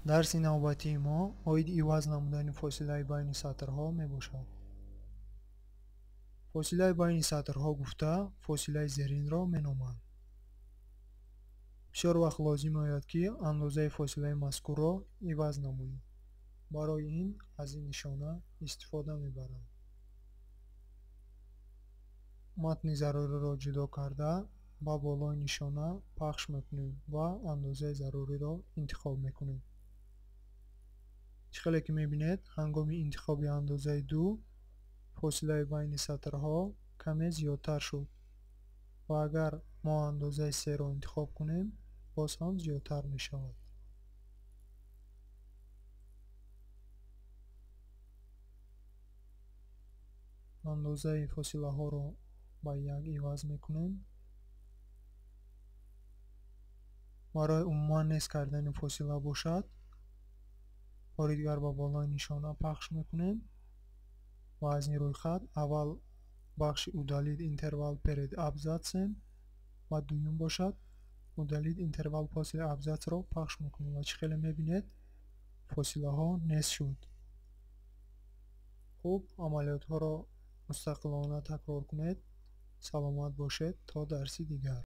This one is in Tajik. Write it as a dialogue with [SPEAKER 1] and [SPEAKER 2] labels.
[SPEAKER 1] дарси навбатии мо оид иваз намудани фосилаи байни сатрҳо мебошад. фосилаи байни сатрҳо гуфта фосилаи зеринро меноманд. бисёр вақт лозим ояд ки андозаи фосилаи мазкурро иваз намоем. барои ин аз ин нишона истифода мебаранд. матни заруриро ҷудо карда ба болои нишона пахш мекунем ва андозаи заруриро интихоб мекунем. чӣ хеле ки мебинед, ҳангоми интихоби андозаи 2 фосилаи байни сатрҳо каме зиёдтар шуд ва агар мо андозаи 3-ро интихоб кунем, боз ҳам зиёдтар мешавад. андозаи фосилаҳоро ба 1 иваз мекунем. барои умуман нест кардани фосила бошад, бори дигар ба болои нишона пахш мекунем ва аз ин рӯйхат аввал бахши удалид интервал перед абзацем ва дуюм бошад удалид интервал после абзацро пахш мекунем ва чӣ хеле мебинед, фосилаҳо нест шуд. хуб, амалиётҳоро мустақилона такрор кунед. саломат бошед то дарси дигар.